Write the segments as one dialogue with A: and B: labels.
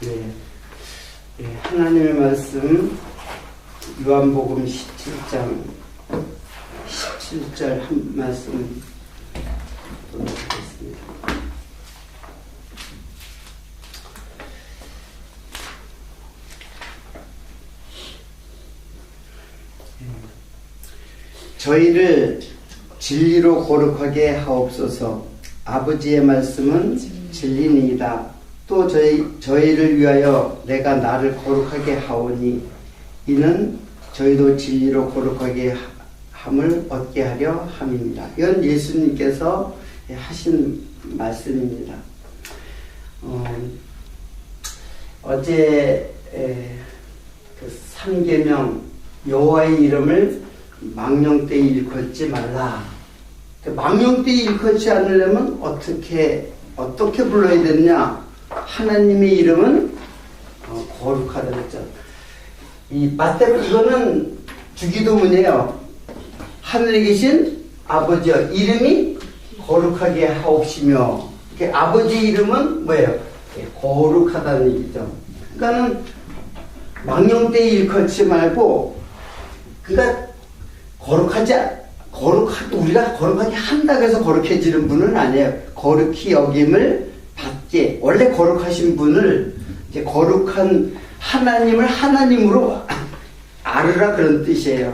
A: 네. 네, 하나님의 말씀 요한복음 17장 17절 한 말씀 보도록 하겠습니다. 저희를 진리로 거룩하게 하옵소서. 아버지의 말씀은 진리니이다. 또 저희를 위하여 내가 나를 거룩하게 하오니 이는 저희도 진리로 거룩하게 함을 얻게 하려 함입니다. 이건 예수님께서 하신 말씀입니다. 어제 그 3계명 여호와의 이름을 망령되이 일컫지 말라. 망령되이 일컫지 않으려면 어떻게 불러야 되느냐? 하나님의 이름은 거룩하다 그랬죠. 이거는 주기도문이에요. 하늘에 계신 아버지여 이름이 거룩하게 하옵시며. 아버지 이름은 뭐예요? 거룩하다는 얘기죠. 그러니까는 망령되이 일컫지 말고, 그러니까 우리가 거룩하게 한다고 해서 거룩해지는 분은 아니에요. 거룩히 여김을 받게, 원래 거룩하신 분을 이제 거룩한 하나님을 하나님으로 알으라 그런 뜻이에요.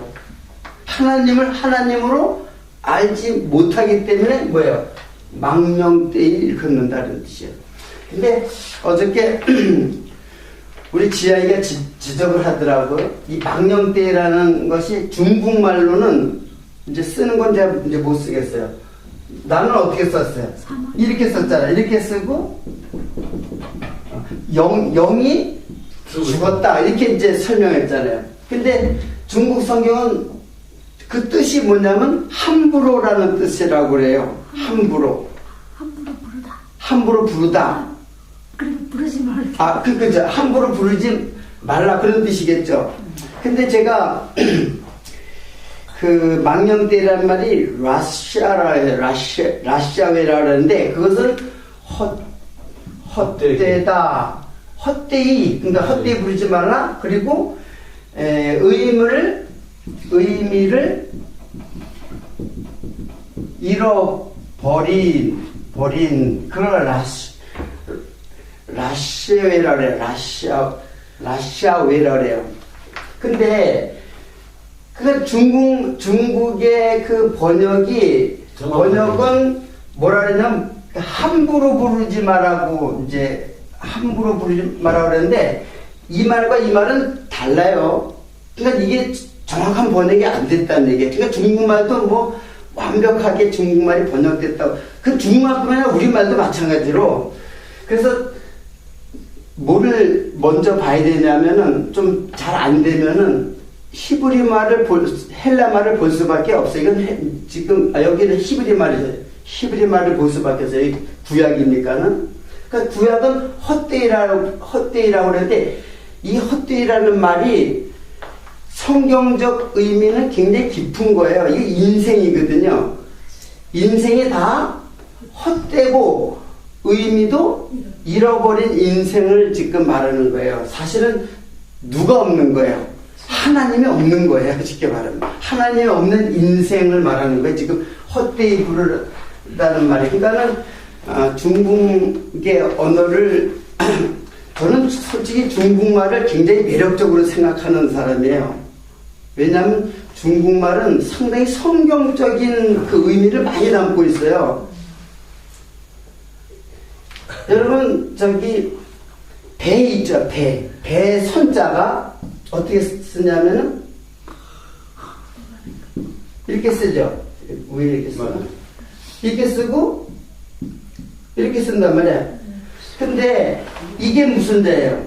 A: 하나님을 하나님으로 알지 못하기 때문에 뭐예요? 망령되이 일컫는다는 뜻이에요. 근데 어저께 우리 지아이가 지적을 하더라고요. 이 망령되이라는 것이 중국말로는 이제 쓰는 건 제가 이제 못 쓰겠어요. 나는 어떻게 썼어요? 이렇게 썼잖아. 이렇게 쓰고 영이 죽었다 이렇게 이제 설명했잖아요. 근데 중국 성경은 그 뜻이 뭐냐면 함부로라는 뜻이라고 그래요. 함부로 부르다. 함부로 부르다.
B: 그리고 부르지 말라.
A: 그죠. 함부로 부르지 말라 그런 뜻이겠죠. 근데 제가 그 망령되이라는 말이 라시아웨라 그러는데 그것은 헛되다. 헛되이, 그러니까 헛되이 부르지 말라. 그리고 의미를 잃어버린 그걸 라시아웨라 그래요. 라시아웨라 그래요. 근데 그 중국의 그 번역은 뭐라 그러냐면 함부로 부르지 말라고 함부로 부르지 말라고 그랬는데 이 말과 이 말은 달라요. 그러니까 이게 정확한 번역이 안 됐다는 얘기예요. 그러니까 중국말도 뭐 완벽하게 중국말이 번역됐다고. 그 중국말뿐만 아니라 우리말도 마찬가지로. 그래서 뭐를 먼저 봐야 되냐면은 좀 잘 안 되면은 헬라말을 볼 수밖에 없어요. 이건 지금 여기는 히브리말이죠. 히브리말을 볼 수밖에 없어요. 구약이니까는. 그러니까 구약은 헛되이라고 그러는데 이 헛되이라는 말이 성경적 의미는 굉장히 깊은 거예요. 이게 인생이거든요. 인생이 다 헛되고 의미도 잃어버린 인생을 지금 말하는 거예요. 사실은 누가 없는 거예요? 하나님이 없는 거예요. 쉽게 말하면 하나님이 없는 인생을 말하는 거예요. 지금 헛되이 부르다는 말이. 그러니까는 중국의 언어를 저는 솔직히 중국말을 굉장히 매력적으로 생각하는 사람이에요. 왜냐하면 중국말은 상당히 성경적인 그 의미를 많이 담고 있어요. 여러분 배 있죠. 배 선자가 어떻게 쓰냐면은 이렇게 쓰죠. 왜 이렇게 써? 이렇게 쓰고 이렇게 쓴단 말이야. 근데 이게 무슨 자예요?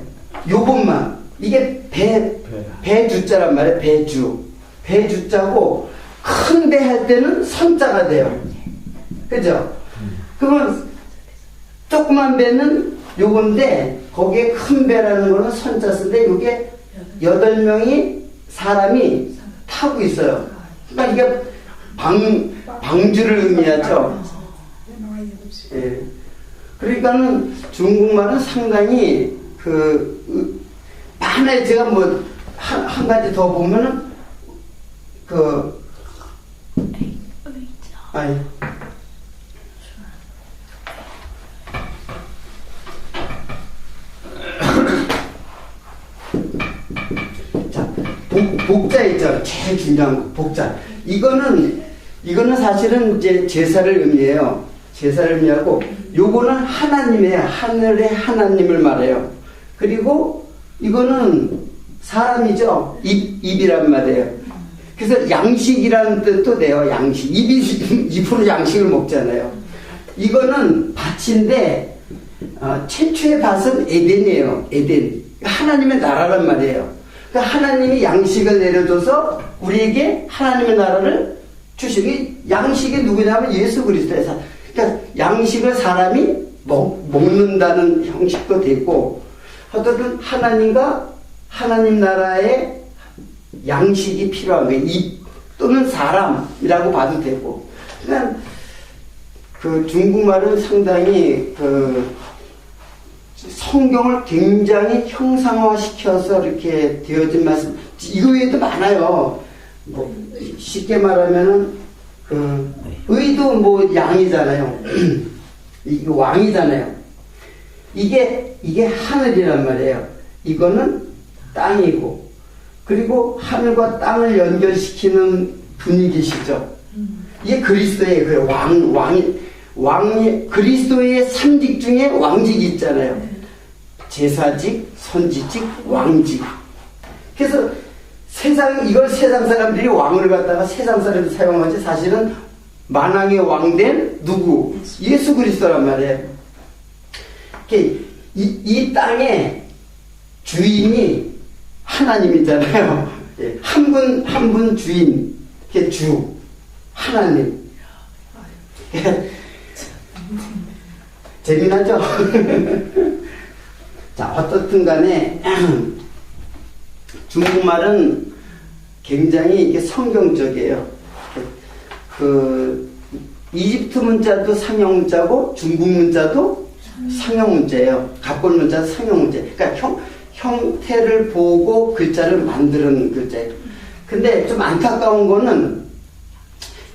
A: 요것만 이게 배주자란 말이에요. 배주자고 큰 배 할 때는 선자가 돼요. 그죠? 그러면 조그만 배는 요건데 거기에 큰 배라는 거는 선자 쓰는데 요게 8명이 사람이 타고 있어요. 그러니까 이게 방주를 의미하죠. 예. 그러니까는 중국말은 상당히 만약에 제가 뭐, 한 가지 더 보면은, 아니. 자, 복자 있잖아. 제일 중요한 거, 복자. 이거는 사실은 이제 제사를 의미해요. 제사를 의미하고, 요거는 하나님이에요. 하늘의 하나님을 말해요. 그리고 이거는 사람이죠. 입이란 말이에요. 그래서 양식이라는 뜻도 돼요. 양식. 입으로 양식을 먹잖아요. 이거는 밭인데, 최초의 밭은 에덴이에요. 에덴. 하나님의 나라란 말이에요. 그러니까 하나님이 양식을 내려줘서 우리에게 하나님의 나라를 주시기, 양식이 누구냐면 예수 그리스도예요. 그러니까 양식을 사람이 먹는다는 형식도 되고, 어쨌든 하나님과 하나님 나라의 양식이 필요한 거예요. 또는 사람이라고 봐도 되고. 그냥 중국말은 상당히 성경을 굉장히 형상화시켜서 이렇게 되어진 말씀, 이거 외에도 많아요. 뭐 쉽게 말하면은 의도 뭐 양이잖아요. 이게 왕이잖아요. 이게 하늘이란 말이에요. 이거는 땅이고, 그리고 하늘과 땅을 연결시키는 분위기시죠. 이게 그리스도예요. 왕이 그리스도의 3직 중에 왕직이 있잖아요. 제사직, 선지직, 왕직. 그래서 이걸 세상 사람들이 왕을 갖다가 세상 사람들이 사용하지, 사실은 만왕의 왕된 누구? 예수 그리스도란 말이에요. 이 땅의 주인이 하나님이잖아요. 한 분 주인, 주, 하나님. 재미나죠? 자, 어떻든 간에, 중국말은 굉장히 이게 성경적이에요. 이집트 문자도 상형 문자고, 중국 문자도 상형 문자예요. 갑골 문자도 상형 문자. 그러니까 형태를 보고 글자를 만드는 글자예요. 근데 좀 안타까운 거는,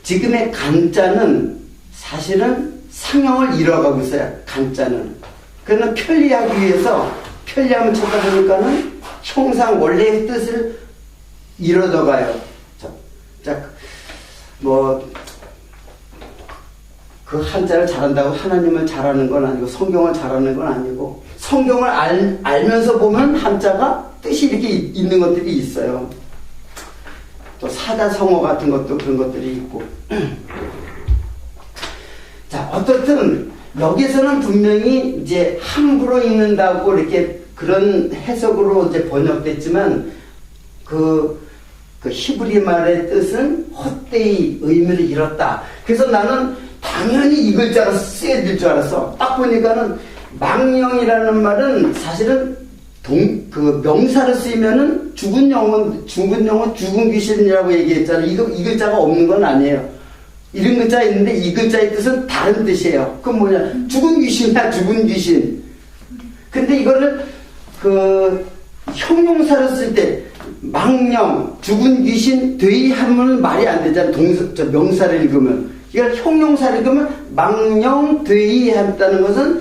A: 지금의 간자는 사실은 상형을 잃어가고 있어요. 간자는. 그러나 편리하기 위해서, 편리함을 찾다 보니까는 형상 원래의 뜻을 잃어가요. 자, 뭐, 그 한자를 잘한다고 하나님을 잘하는 건 아니고, 성경을 잘하는 건 아니고, 성경을 알면서 보면 한자가 뜻이 이렇게 있는 것들이 있어요. 또 사자성어 같은 것도 그런 것들이 있고. 자, 어떻든 여기서는 분명히 이제 함부로 읽는다고 이렇게 그런 해석으로 이제 번역됐지만, 그 히브리 말의 뜻은 헛되이 의미를 잃었다. 그래서 나는 당연히 이 글자가 쓰여야 될 줄 알았어. 딱 보니까는 망령이라는 말은 사실은 명사로 쓰이면은 죽은 영혼 죽은 귀신이라고 얘기했잖아요. 이 글자가 없는 건 아니에요. 이런 글자가 있는데 이 글자의 뜻은 다른 뜻이에요. 그건 뭐냐? 죽은 귀신이야, 죽은 귀신. 근데 이거를 형용사로 쓸 때 망령, 죽은 귀신, 되이하면 말이 안 되잖아. 명사를 읽으면. 이걸 형용사를 읽으면 망령, 되이한다는 것은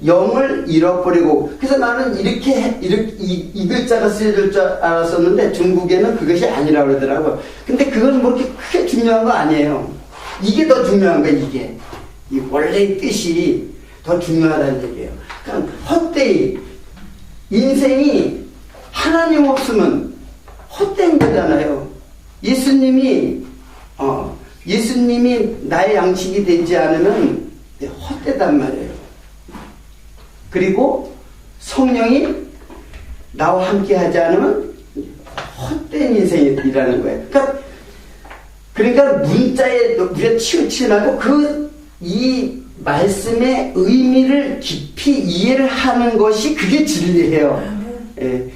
A: 영을 잃어버리고. 그래서 나는 이렇게 이 글자가 쓰여질 줄 알았었는데 중국에는 그것이 아니라고 그러더라고요. 근데 그건 뭐 그렇게 크게 중요한 거 아니에요. 이게 더 중요한 거야. 이게 이 원래의 뜻이 더 중요하다는 얘기예요. 그러니까 헛되이, 인생이 하나님 없으면 헛된 거잖아요. 예수님이 나의 양식이 되지 않으면 헛되단 말이에요. 그리고 성령이 나와 함께 하지 않으면 헛된 인생이라는 거예요. 그러니까 문자에 우리가 치우치라고 이 말씀의 의미를 깊이 이해를 하는 것이 그게 진리예요. 예.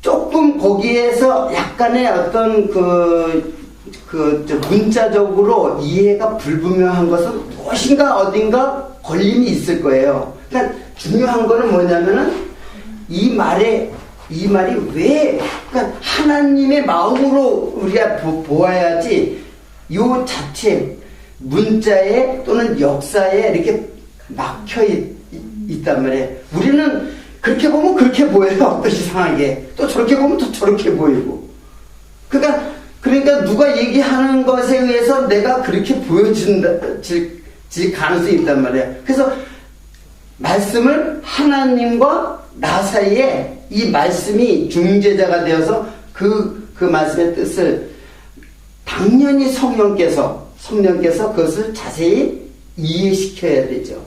A: 조금 거기에서 약간의 어떤 문자적으로 이해가 불분명한 것은 무엇인가 어딘가 걸림이 있을 거예요. 그러니까 중요한 거는 뭐냐면은 이 말이 왜, 그러니까 하나님의 마음으로 우리가 보아야지, 요 자체, 문자에 또는 역사에 이렇게 막혀 있단 말이에요. 우리는 그렇게 보면 그렇게 보여요. 또 이상하게. 또 저렇게 보면 또 저렇게 보이고. 그러니까 누가 얘기하는 것에 의해서 내가 그렇게 보여질 가능성이 있단 말이에요. 그래서 말씀을 하나님과 나 사이에 이 말씀이 중재자가 되어서 그 말씀의 뜻을 당연히 성령께서 그것을 자세히 이해시켜야 되죠.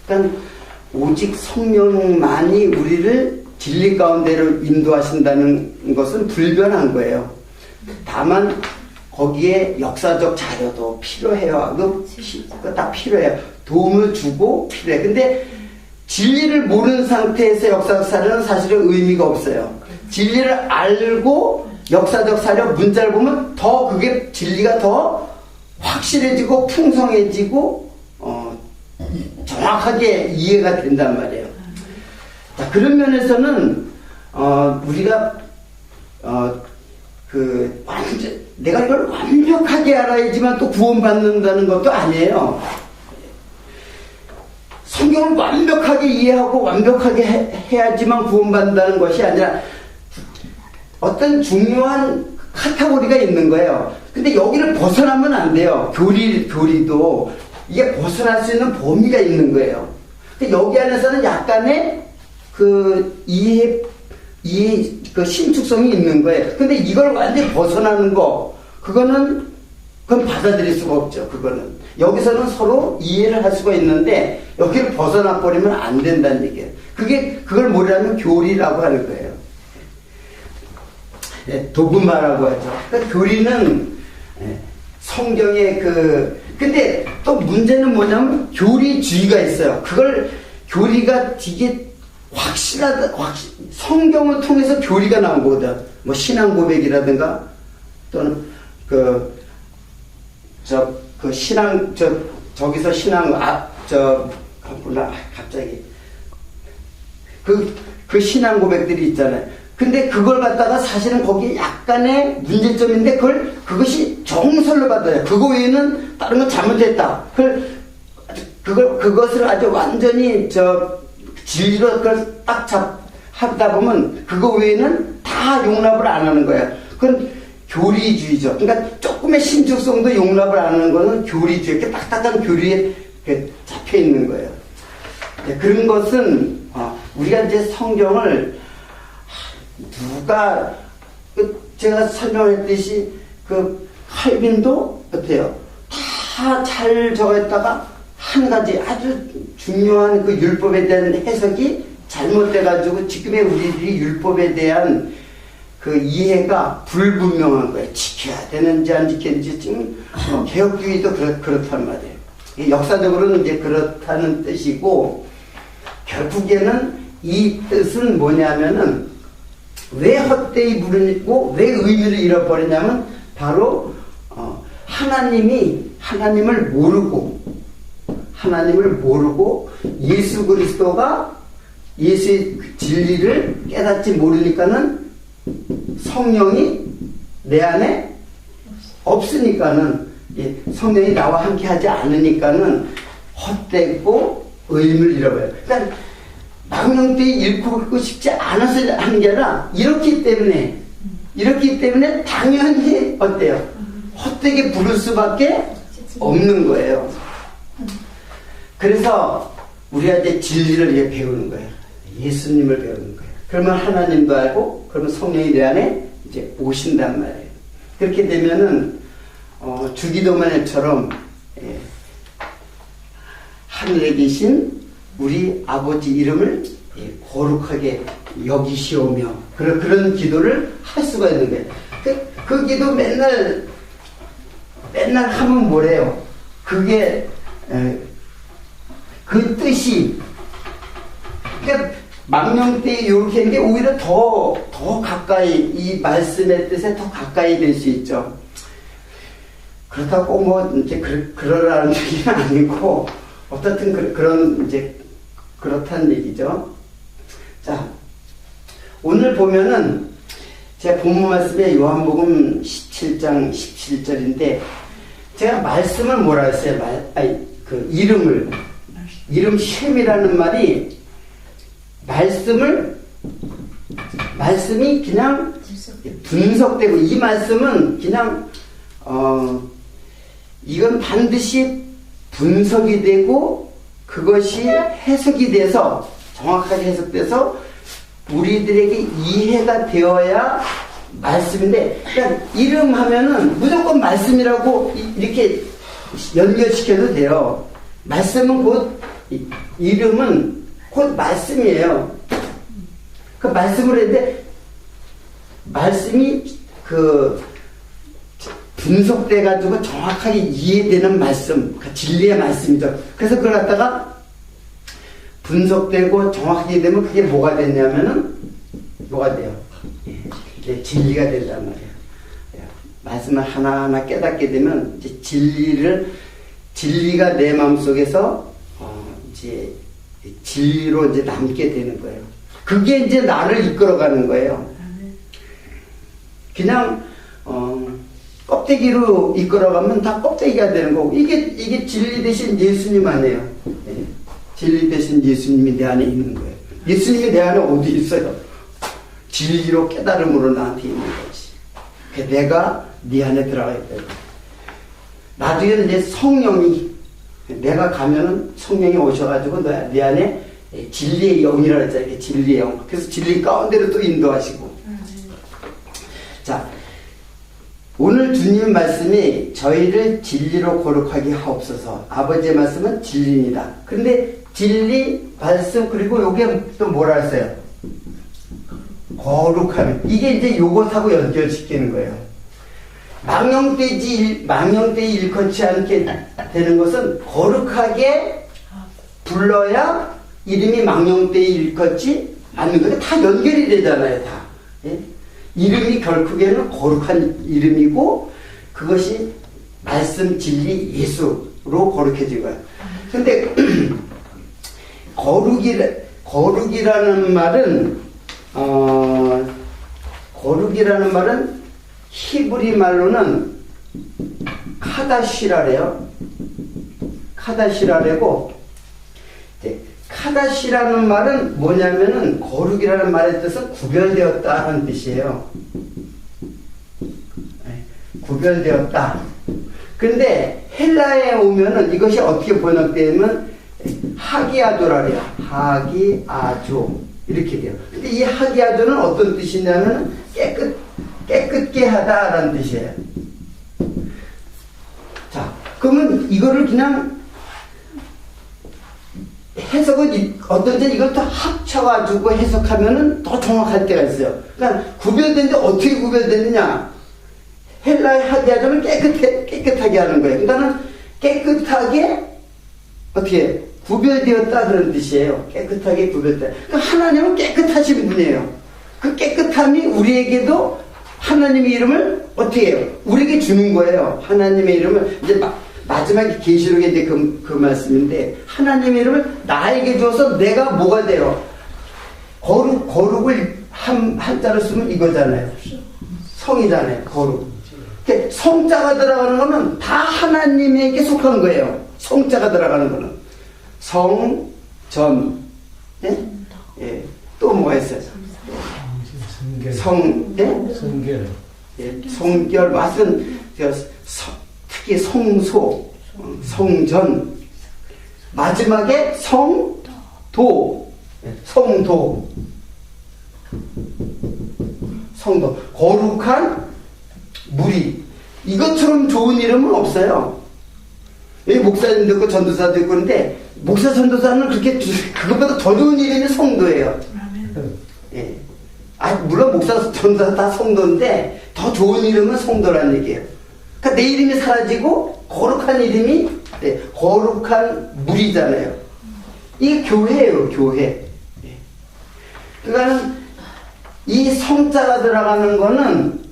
A: 그러니까 오직 성령만이 우리를 진리 가운데로 인도하신다는 것은 불변한 거예요. 다만 거기에 역사적 자료도 필요해요. 그거 딱 필요해요. 도움을 주고 필요해. 근데 진리를 모르는 상태에서 역사적 사료는 사실은 의미가 없어요. 진리를 알고 역사적 사료 문자를 보면 더 그게 진리가 더 확실해지고 풍성해지고 정확하게 이해가 된단 말이에요. 자, 그런 면에서는 우리가 내가 이걸 완벽하게 알아야지만 또 구원받는다는 것도 아니에요. 성경을 완벽하게 이해하고 완벽하게 해야지만 구원받는다는 것이 아니라 어떤 중요한 카테고리가 있는 거예요. 근데 여기를 벗어나면 안 돼요. 교리도 이게 벗어날 수 있는 범위가 있는 거예요. 근데 여기 안에서는 약간의 그 그 신축성이 있는 거예요. 근데 이걸 완전히 벗어나는 그건 받아들일 수가 없죠. 그거는. 여기서는 서로 이해를 할 수가 있는데, 여기를 벗어나 버리면 안 된다는 얘기예요. 그걸 뭐라면 교리라고 하는 거예요. 도그마라고 하죠. 그러니까 교리는 성경의 근데 또 문제는 뭐냐면 교리주의가 있어요. 교리가 되게 성경을 통해서 교리가 나온 거거든. 뭐 신앙 고백이라든가 또는 저기서 신앙 갑자기 그 신앙 고백들이 있잖아요. 근데 그걸 갖다가 사실은 거기에 약간의 문제점인데 그것이 정설로 받아요. 그거 외에는 다른 건 잘못됐다. 그것을 아주 완전히 진리로 그걸 딱 하다 보면 그거 외에는 다 용납을 안 하는 거예요. 그건 교리주의죠. 그러니까 조금의 신축성도 용납을 안 하는 거는 교리주의, 이렇게 딱딱한 교리에 잡혀 있는 거예요. 그런 것은 우리가 이제 성경을 제가 설명했듯이 칼빈도 어때요? 다 잘 적었다가 한 가지 아주 중요한 율법에 대한 해석이 잘못돼가지고 지금의 우리들이 율법에 대한 이해가 불분명한 거예요. 지켜야 되는지 안 지켜야 되는지 지금 개혁주의도 그렇단 말이에요. 역사적으로는 이제 그렇다는 뜻이고, 결국에는 이 뜻은 뭐냐면은 왜 헛되이 부르고 왜 의미를 잃어버리냐면 바로 하나님을 모르고 예수 그리스도가 예수의 진리를 깨닫지 모르니까는 성령이 내 안에 없으니까는, 성령이 나와 함께 하지 않으니까는 헛되고 의미를 잃어버려요. 그러니까 망령되이 읽고 싶지 않아서 하는 게 아니라 이렇기 때문에 당연히 어때요? 헛되게 부를 수밖에 없는 거예요. 그래서 우리가 이제 진리를 이제 배우는 거예요. 예수님을 배우는 거예요. 그러면 하나님도 알고, 그러면 성령이 내 안에 이제 오신단 말이에요. 그렇게 되면은 주기도문처럼 하늘에 계신 우리 아버지 이름을 거룩하게 여기시오며 그런 기도를 할 수가 있는 거예요. 그 기도 맨날 하면 뭐래요? 그게 그 뜻이, 그러니까 망령 때 이렇게 하는 게 오히려 더 가까이, 이 말씀의 뜻에 더 가까이 될 수 있죠. 그렇다고 뭐 이제 그러라는 얘기는 아니고, 어떻든 그런 이제 그렇다는 얘기죠. 자, 오늘 보면은 제가 본문 말씀에 요한복음 17장 17절인데 제가 말씀을 뭐라 했어요? 이름 셈이라는 말이 말씀이 그냥 분석되고 이 말씀은 그냥 이건 반드시 분석이 되고 그것이 해석이 돼서 정확하게 해석돼서 우리들에게 이해가 되어야 말씀인데 그냥 이름 하면은 무조건 말씀이라고 이렇게 연결시켜도 돼요. 말씀은 곧 이름은 곧 말씀이에요. 그 말씀을 했는데 말씀이 분석돼 가지고 정확하게 이해되는 말씀, 그 진리의 말씀이죠. 그래서 그걸 갖다가 분석되고 정확하게 되면 그게 뭐가 되냐면은 뭐가 돼요? 진리가 된단 말이에요. 말씀을 하나하나 깨닫게 되면 이제 진리가 내 마음속에서 이제 진리로 이제 남게 되는 거예요. 그게 이제 나를 이끌어가는 거예요. 그냥 껍데기로 이끌어가면 다 껍데기가 되는 거고 이게 진리 대신 예수님 아니에요. 진리 대신 예수님이 내 안에 있는 거예요. 예수님이 내 안에 어디 있어요? 진리로 깨달음으로 나한테 있는 거지. 내가 네 안에 들어가 있다. 나중에는 이제 성령이 내가 가면은 성령이 오셔가지고 내 안에 진리의 영이라 했잖아요. 진리의 영. 그래서 진리 가운데로 또 인도하시고. 자, 오늘 주님 말씀이 저희를 진리로 거룩하게 하옵소서. 아버지의 말씀은 진리입니다. 그런데 진리, 말씀, 그리고 요게 또 뭐라 했어요? 거룩함. 이게 이제 요것하고 연결시키는 거예요. 망령되이 일컫지 않게 되는 것은 거룩하게 불러야 이름이 망령되이 일컫지 않는 거예요. 다 연결이 되잖아요, 다. 예? 이름이 결국에는 거룩한 이름이고 그것이 말씀, 진리, 예수로 거룩해진 거예요. 근데 거룩이라는 말은 히브리 말로는 카다시라래요. 카다시라래고 카다시라는 말은 뭐냐면은 거룩이라는 말의 뜻은 구별되었다 하는 뜻이에요. 구별되었다. 근데 헬라에 오면은 이것이 어떻게 번역되면 하기아조라래요. 하기아조 이렇게 돼요. 근데 이 하기아조는 어떤 뜻이냐면 깨끗게 하다라는 뜻이에요. 자, 그러면 이거를 그냥 해석은 어떤지 이걸 또 합쳐가지고 해석하면은 더 정확할 때가 있어요. 그러니까 구별되는데 어떻게 구별되느냐? 헬라의 하기아조는 깨끗하게 하는 거예요. 그러니까는 깨끗하게 어떻게 구별되었다 그런 뜻이에요. 깨끗하게 구별되었다. 그러니까 하나님은 깨끗하신 분이에요. 그 깨끗함이 우리에게도 하나님의 이름을 어떻게 해요? 우리에게 주는 거예요. 하나님의 이름을 이제 마지막에 계시록에 이제 그 말씀인데 하나님의 이름을 나에게 줘서 내가 뭐가 돼요? 거룩을 한자로 쓰면 이거잖아요. 성이잖아요. 거룩. 성자가 들어가는 거는 다 하나님에게 속한 거예요. 성자가 들어가는 거는 성전, 예? 예. 또 뭐가 있어요? 성결, 예. 성결 맛은 특히 성소, 성전, 마지막에 성도, 성도, 거룩한 무리. 이것처럼 좋은 이름은 없어요. 여기 목사님도 있고 전도사도 있고 그런데 목사 전도사는 그것보다 더 좋은 이름이 성도예요. 예. 물론 목사 전도사 다 성도인데 더 좋은 이름은 성도라는 얘기예요. 그러니까 내 이름이 사라지고 거룩한 이름이 거룩한 무리잖아요. 이게 교회예요, 교회. 예. 그러니까 이 성자가 들어가는 거는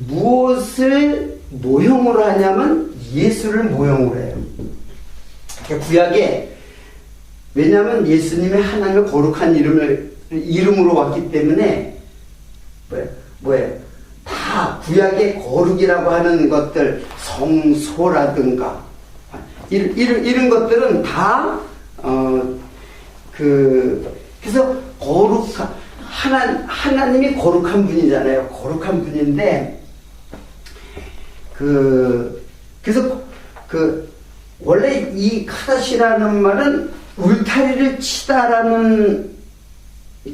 A: 무엇을 모형으로 하냐면 예수를 모형으로 해요. 구약에 왜냐하면 예수님의 하나님의 거룩한 이름을 이름으로 왔기 때문에 뭐예요? 다 구약의 거룩이라고 하는 것들, 성소라든가 이런 것들은 다 그래서 거룩한 하나님이 거룩한 분이잖아요. 거룩한 분인데 그래서 원래 이 카다시라는 말은 울타리를 치다라는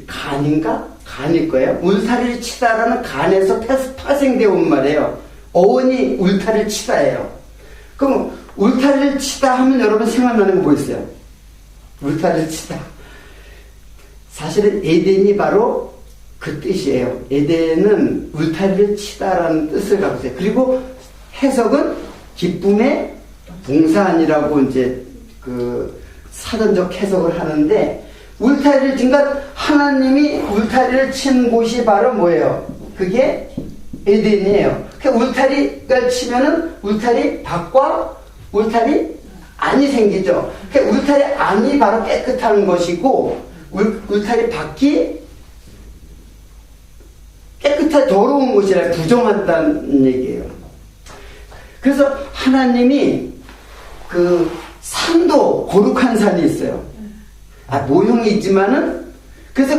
A: 간일 거예요. 울타리를 치다라는 간에서 파생되어 온 말이에요. 어원이 울타리를 치다예요. 그럼 울타리를 치다 하면 여러분 생각나는 거 뭐 있어요? 울타리를 치다. 사실은 에덴이 바로 그 뜻이에요. 에덴은 울타리를 치다라는 뜻을 갖고 있어요. 그리고 해석은 기쁨의 동산이라고 이제 사전적 해석을 하는데, 울타리를 친 것, 하나님이 울타리를 친 곳이 바로 뭐예요? 그게 에덴이에요. 그러니까 울타리를 치면은 울타리 밖과 울타리 안이 생기죠. 그러니까 울타리 안이 바로 깨끗한 것이고, 울타리 밖이 깨끗하게 더러운 곳이라 부정한다는 얘기예요. 그래서 하나님이 산도 거룩한 산이 있어요. 모형이 있지만은, 그래서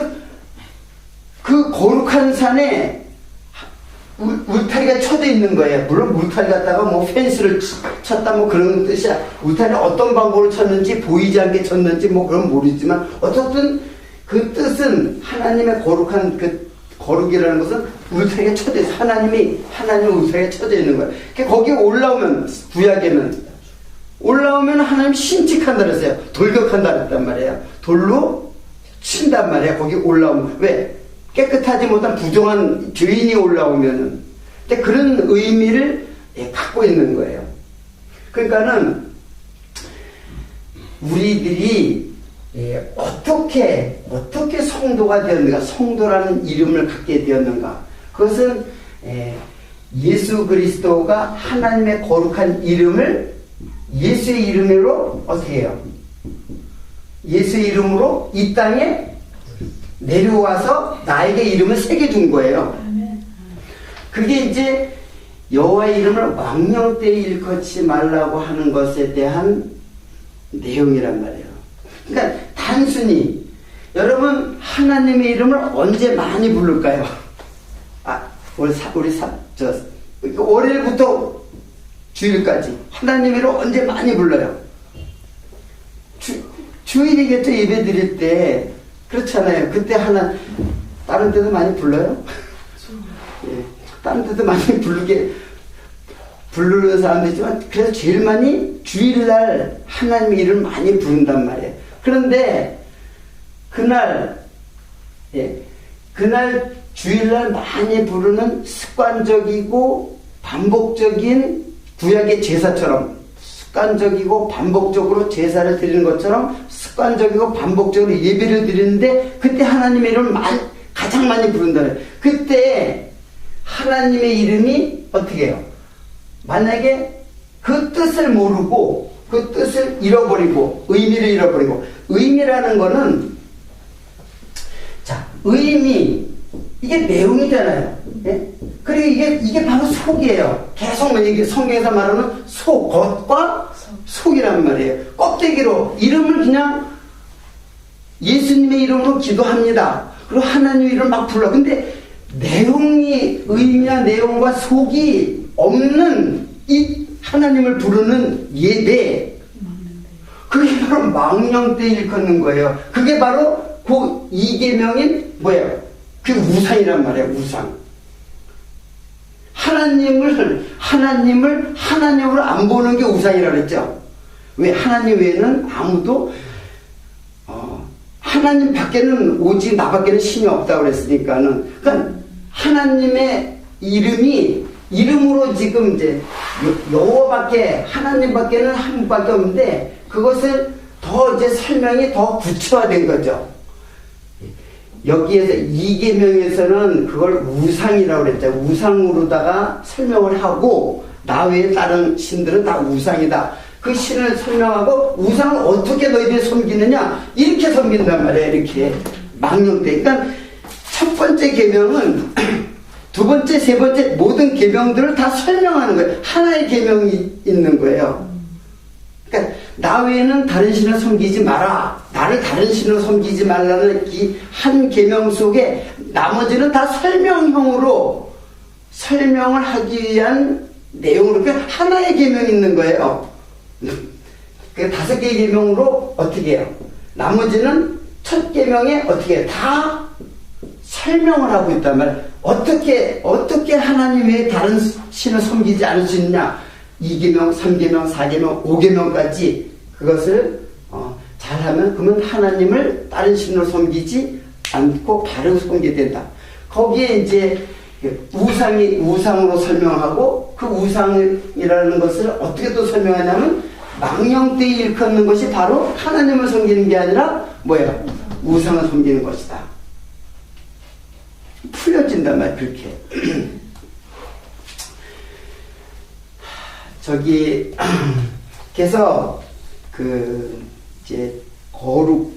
A: 그 거룩한 산에 울타리가 쳐져 있는 거예요. 물론 울타리 갖다가 뭐 펜스를 쳤다 뭐 그런 뜻이야. 울타리를 어떤 방법으로 쳤는지, 보이지 않게 쳤는지 뭐 그건 모르지만, 어쨌든 그 뜻은 하나님의 거룩한 거룩이라는 것은 울타리가 쳐져 있어요. 하나님의 울타리가 쳐져 있는 거예요. 거기에 올라오면, 구약에는 올라오면 하나님 신칙한다 그랬어요. 돌격한다 그랬단 말이에요. 돌로 친단 말이에요. 거기 올라오면. 왜? 깨끗하지 못한 부정한 죄인이 올라오면은. 근데 그런 의미를 갖고 있는 거예요. 그러니까는 우리들이 어떻게 성도가 되었는가, 성도라는 이름을 갖게 되었는가. 그것은 예수 그리스도가 하나님의 거룩한 이름을 예수의 이름으로 어떻게 해요? 예수의 이름으로 이 땅에 내려와서 나에게 이름을 새겨준 거예요. 그게 이제 여호와의 이름을 망령되이 일컫지 말라고 하는 것에 대한 내용이란 말이에요. 그러니까 단순히 여러분 하나님의 이름을 언제 많이 부를까요? 월요일부터 주일까지 하나님의 이름을 언제 많이 불러요? 주일이겠죠. 예배 드릴 때 그렇잖아요. 그때 다른 데도 많이 불러요? 예, 다른 데도 많이 부르는 사람도 있지만, 그래서 제일 많이 주일날 하나님의 이름을 많이 부른단 말이에요. 그런데 그날 주일날 많이 부르는 습관적이고 반복적인 구약의 제사처럼, 습관적이고 반복적으로 제사를 드리는 것처럼 습관적이고 반복적으로 예배를 드리는데, 그때 하나님의 이름을 가장 많이 부른다는, 그때 하나님의 이름이 어떻게 해요? 만약에 그 뜻을 모르고 그 뜻을 잃어버리고 의미를 잃어버리고, 의미라는 거는, 의미, 이게 내용이잖아요. 예? 그리고 이게 바로 속이에요. 계속 성경에서 말하는 겉과 속이란 말이에요. 껍데기로 이름을 그냥 예수님의 이름으로 기도합니다. 그리고 하나님의 이름을 막 불러. 근데 의미와 내용과 속이 없는 이 하나님을 부르는 예배, 그게 바로 망령되이 일컫는 거예요. 그게 바로 그 이계명인 뭐예요? 그 우상이란 말이에요. 우상. 하나님을 하나님으로 안 보는 게 우상이라고 그랬죠. 왜? 하나님 외에는 아무도 하나님 밖에는, 오직 나 밖에는 신이 없다고 그랬으니까는, 그러니까 하나님의 이름으로 지금 이제 여호와밖에, 하나님밖에는 한 분밖에 없는데, 그것을 더 이제 설명이 더 구체화된 거죠. 여기에서 이계명에서는 그걸 우상이라고 그랬죠. 우상으로다가 설명을 하고, 나 외에 다른 신들은 다 우상이다. 그 신을 설명하고, 우상을 어떻게 너희들이 섬기느냐, 이렇게 섬긴단 말이에요. 이렇게 망령되. 그러니까 첫 번째 계명은 두 번째, 세 번째 모든 계명들을 다 설명하는 거예요. 하나의 계명이 있는 거예요. 그러니까 나 외에는 다른 신을 섬기지 마라. 나를 다른 신을 섬기지 말라는 이 한 계명 속에 나머지는 다 설명형으로 설명을 하기 위한 내용으로 그러니까 하나의 계명이 있는 거예요. 그 5개의 계명으로 어떻게 해요? 나머지는 첫 계명에 어떻게 해요? 다 설명을 하고 있단 말이에요. 어떻게 하나님 외에 다른 신을 섬기지 않을 수 있느냐? 2계명, 3계명, 4계명, 5계명까지 그것을 잘하면 그러면 하나님을 다른 신으로 섬기지 않고 바로 섬기게 된다. 거기에 이제 우상으로 설명하고 그 우상이라는 것을 어떻게 또 설명하냐면 망령되이 일컫는 것이 바로 하나님을 섬기는 게 아니라 뭐예요? 우상을 섬기는 것이다. 풀려진단 말이에요. 그렇게. 저기 그래서 그 이제 거룩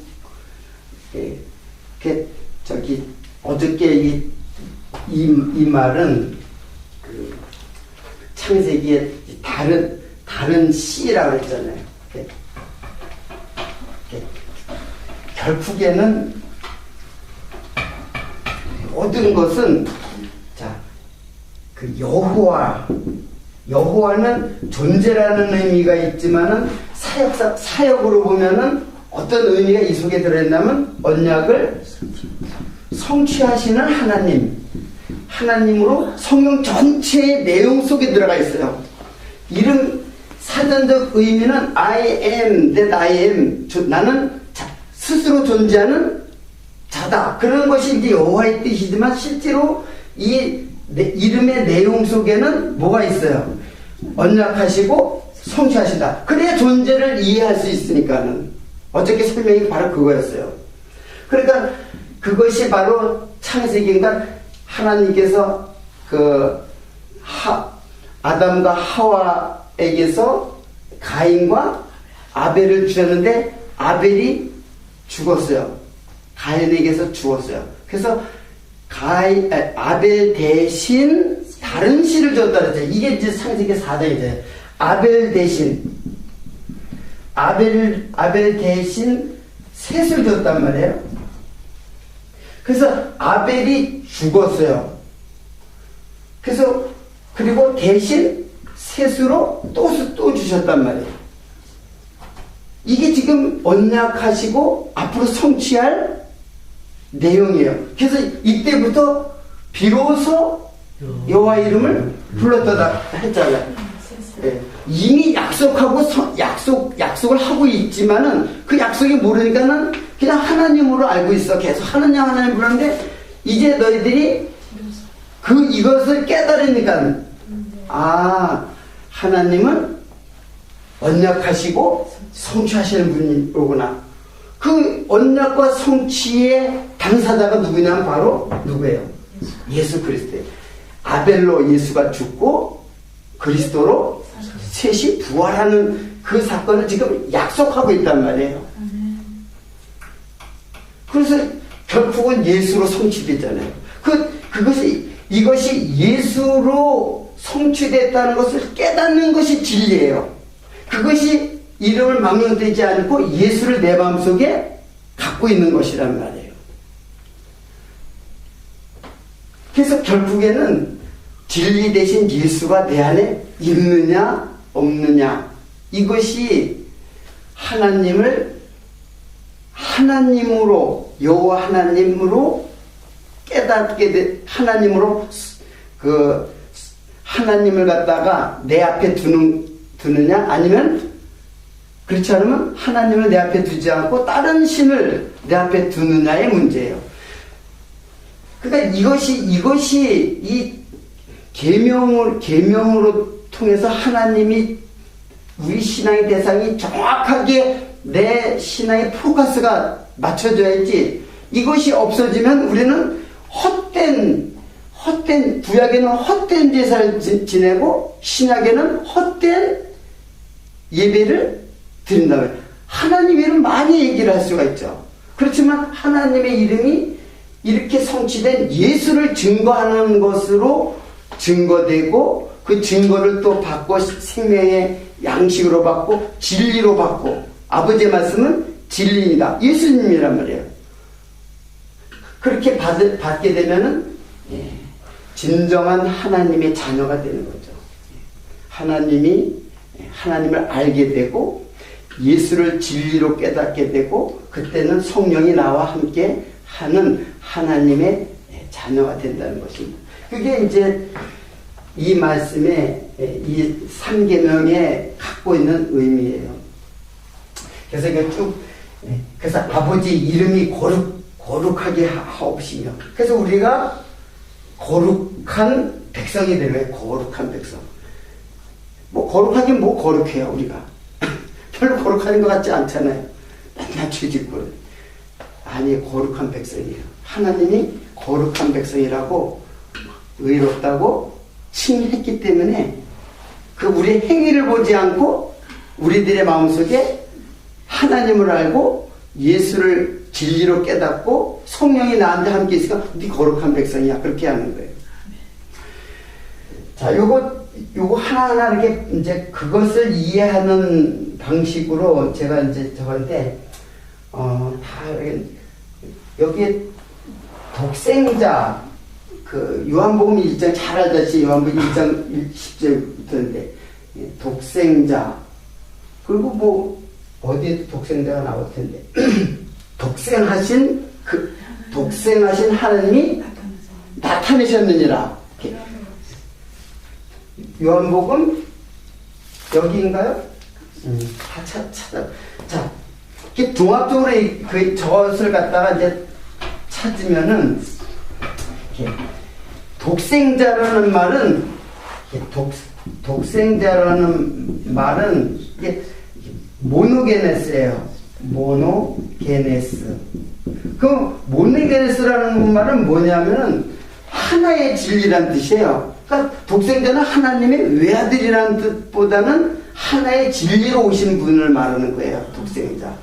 A: 저기 어저께 이 말은 그 창세기의 다른 씨라고 했잖아요. 결국에는 모든 것은 그 여호와는 존재라는 의미가 있지만은 사역으로 보면은 어떤 의미가 이 속에 들어있냐면 언약을 성취하시는 하나님으로 성경 전체의 내용 속에 들어가 있어요. 이름 사전적 의미는 I am that I am. 나는 스스로 존재하는 자다. 그런 것이 이제 여호와의 뜻이지만 실제로 이 이름의 내용 속에는 뭐가 있어요? 언약하시고 성취하신다. 그래야 존재를 이해할 수 있으니까는. 어저께 설명이 바로 그거였어요. 그러니까 그것이 바로 창세기인가 하나님께서 아담과 하와에게서 가인과 아벨을 주셨는데 아벨이 죽었어요. 가인에게서 죽었어요. 그래서 아벨 대신 다른 씨를 줬다 그랬죠. 이게 이제 창세기 4장이죠. 아벨 대신 셋을 줬단 말이에요. 그래서 아벨이 죽었어요. 그래서 그리고 대신 셋으로 또 주셨단 말이에요. 이게 지금 언약하시고 앞으로 성취할 내용이에요. 그래서 이때부터 비로소 여호와 이름을 불렀다 했잖아요. 네. 이미 약속을 하고 있지만은 그 약속이 모르니까는 그냥 하나님으로 알고 있어. 계속 하나님 부르는데 이제 너희들이 이것을 깨달으니까 하나님은 언약하시고 성취하시는 분이구나. 그 언약과 성취의 당사자가 누구냐면 바로 누구예요? 예수 그리스도예요. 아벨로 예수가 죽고 그리스도로 셋이 부활하는 그 사건을 지금 약속하고 있단 말이에요. 그래서 결국은 예수로 성취되잖아요. 이것이 예수로 성취됐다는 것을 깨닫는 것이 진리예요. 그것이 이름을 망령되지 않고 예수를 내 마음속에 갖고 있는 것이란 말이에요. 그래서 결국에는 진리 대신 예수가 내 안에 있느냐 없느냐, 이것이 하나님으로 여호와 하나님으로 깨닫게 하나님으로 하나님을 갖다가 내 앞에 두느냐, 아니면 그렇지 않으면 하나님을 내 앞에 두지 않고 다른 신을 내 앞에 두느냐의 문제예요. 그러니까 이것이 이 계명으로 통해서 하나님이 우리 신앙의 대상이 정확하게 내 신앙의 포커스가 맞춰져야지, 이것이 없어지면 우리는 헛된 구약에는 헛된 제사를 지내고 신약에는 헛된 예배를 드린다고요. 하나님 이름 많이 얘기를 할 수가 있죠. 그렇지만 하나님의 이름이 이렇게 성취된 예수를 증거하는 것으로 증거되고 그 증거를 또 받고 생명의 양식으로 받고 진리로 받고 아버지의 말씀은 진리입니다. 예수님이란 말이에요. 그렇게 받게 되면은 진정한 하나님의 자녀가 되는 거죠. 하나님을 알게 되고 예수를 진리로 깨닫게 되고 그때는 성령이 나와 함께 하는 하나님의 자녀가 된다는 것입니다. 그게 이제 이 말씀의 이 3계명에 갖고 있는 의미예요. 그래서 이게 그래서 아버지 이름이 거룩하게 하옵시며 그래서 우리가 거룩한 백성이 되는 거예요. 거룩한 백성. 뭐 거룩하긴 뭐 거룩해요 우리가. 별로 거룩한 것 같지 않잖아요. 맨날 죄짓고. 아니 거룩한 백성이에요. 하나님이 거룩한 백성이라고 의롭다고 칭했기 때문에 그 우리의 행위를 보지 않고 우리들의 마음속에 하나님을 알고 예수를 진리로 깨닫고 성령이 나한테 함께 있으니까 네 거룩한 백성이야 그렇게 하는 거예요. 자, 요거 하나하나 이렇게 이제 그것을 이해하는 방식으로 제가 이제 저한테 다 여기에 독생자 그 요한복음 1장 잘 알다시피 요한복음 1장 10절부터인데 독생자 그리고 뭐 어디에 독생자가 나올 텐데 독생하신 하나님이 나타내셨느니라. 요한복음 여기인가요? 다 찾아. 자, 이렇게 종합적으로 그 저것을 갖다가 이제 찾으면은 독생자라는 말은 독생자라는 말은 이게 모노게네스예요. 모노게네스. 그 모노게네스라는 말은 뭐냐면은 하나의 진리란 뜻이에요. 그러니까 독생자는 하나님의 외아들이라는 뜻보다는 하나의 진리로 오신 분을 말하는 거예요. 독생자.